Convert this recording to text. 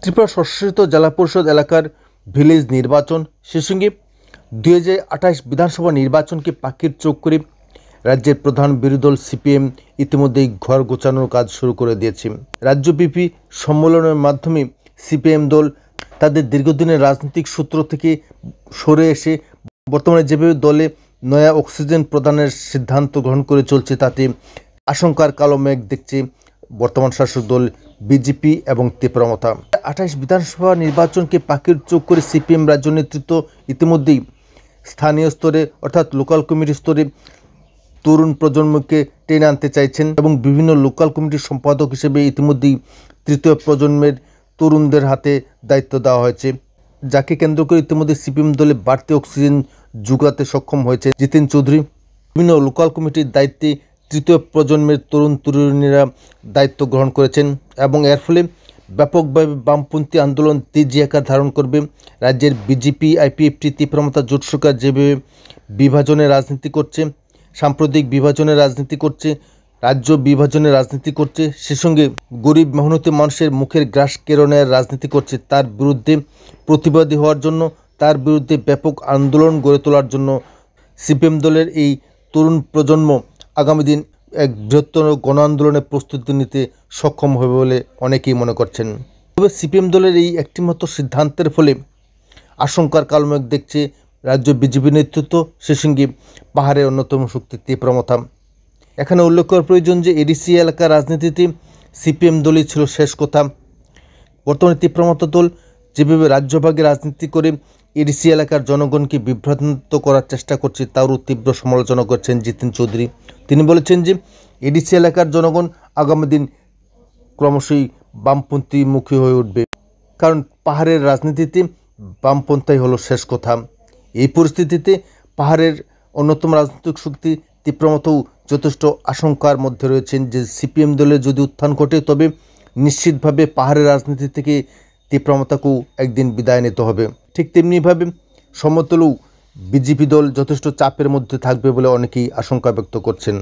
ত্রিপুরা স্বশাসিত জেলা পরিষদ এলাকার ভিলেজ নির্বাচন সেই সঙ্গে 2028 বিধানসভা নির্বাচনকে পাখির চোখ করে রাজ্যের প্রধান বিরোধী দল সিপিএম ইতিমধ্যেই ঘর গোছানোর কাজ শুরু করে দিয়েছে। রাজ্যব্যাপী সম্মেলনের মাধ্যমে সিপিএম দল তাদের দীর্ঘদিনের রাজনৈতিক সূত্র থেকে সরে এসে বর্তমানে যেভাবে দলে নয়া অক্সিজেন প্রদানের সিদ্ধান্ত গ্রহণ করে চলছে, তাতে আশঙ্কার কালো মেঘ দেখছে বর্তমান শাসক দল বিজেপি এবং তীব্রমতা। 28 বিধানসভা নির্বাচনকে পাখির চোখ করে সিপিএম রাজ্য নেতৃত্ব ইতিমধ্যেই স্থানীয় স্তরে অর্থাৎ লোকাল কমিটি স্তরে তরুণ প্রজন্মকে টেনে আনতে চাইছেন এবং বিভিন্ন লোকাল কমিটির সম্পাদক হিসেবে ইতিমধ্যেই তৃতীয় প্রজন্মের তরুণদের হাতে দায়িত্ব দেওয়া হয়েছে, যাকে কেন্দ্র করে ইতিমধ্যে সিপিএম দলে বাড়তি অক্সিজেন যোগাতে সক্ষম হয়েছে জিতেন চৌধুরী। বিভিন্ন লোকাল কমিটির দায়িত্বে তৃতীয় প্রজন্মের তরুণ তরুণীরা দায়িত্ব গ্রহণ করেছেন এবং এর ফলে ব্যাপকভাবে বামপন্থী আন্দোলন তেজি আকার ধারণ করবে। রাজ্যের বিজেপি আইপিএফটি তীব্রমতা জোট সরকার যেভাবে বিভাজনের রাজনীতি করছে, সাম্প্রদায়িক বিভাজনের রাজনীতি করছে, রাজ্য বিভাজনের রাজনীতি করছে, সে সঙ্গে গরিব মেহনতি মানুষের মুখের গ্রাস কেড়ে নেওয়ার রাজনীতি করছে, তার বিরুদ্ধে প্রতিবাদী হওয়ার জন্য, তার বিরুদ্ধে ব্যাপক আন্দোলন গড়ে তোলার জন্য সিপিএম দলের এই তরুণ প্রজন্ম আগামী দিন এক বৃহত্তর গণ আন্দোলনের প্রস্তুতি নিতে সক্ষম হবে বলে অনেকেই মনে করছেন। তবে সিপিএম দলের এই একটিমাত্র সিদ্ধান্তের ফলে আশঙ্কার কালমেঘ দেখছে রাজ্য বিজেপি নেতৃত্ব, সে সঙ্গে পাহাড়ের অন্যতম শক্তি তীব্রমতা। এখানে উল্লেখ করার প্রয়োজন যে এডিসি এলাকার রাজনীতিতে সিপিএম দলই ছিল শেষ কথা। বর্তমানে তীব্রমতা দল যেভাবে রাজ্যভাগে রাজনীতি করে এডিসি এলাকার জনগণকে বিভ্রান্ত করার চেষ্টা করছে, তারও তীব্র সমালোচনা করছেন জিতেন চৌধুরী। তিনি বলেছেন যে এডিসি এলাকার জনগণ আগামী দিন ক্রমশই বামপন্থীমুখী হয়ে উঠবে, কারণ পাহাড়ের রাজনীতিতে বামপন্থাই হলো শেষ কথা। এই পরিস্থিতিতে পাহাড়ের অন্যতম রাজনৈতিক শক্তি তীব্রমতাও যথেষ্ট আশঙ্কার মধ্যে রয়েছেন যে সিপিএম দলের যদি উত্থান ঘটে তবে নিশ্চিতভাবে পাহাড়ের রাজনীতি থেকে তীব্রমতাকেও একদিন বিদায় নিতে হবে। ঠিক তেমনিভাবে সমতলেও বিজেপি দল যথেষ্ট চাপের মধ্যে থাকবে বলে অনেকেই আশঙ্কা ব্যক্ত করছেন।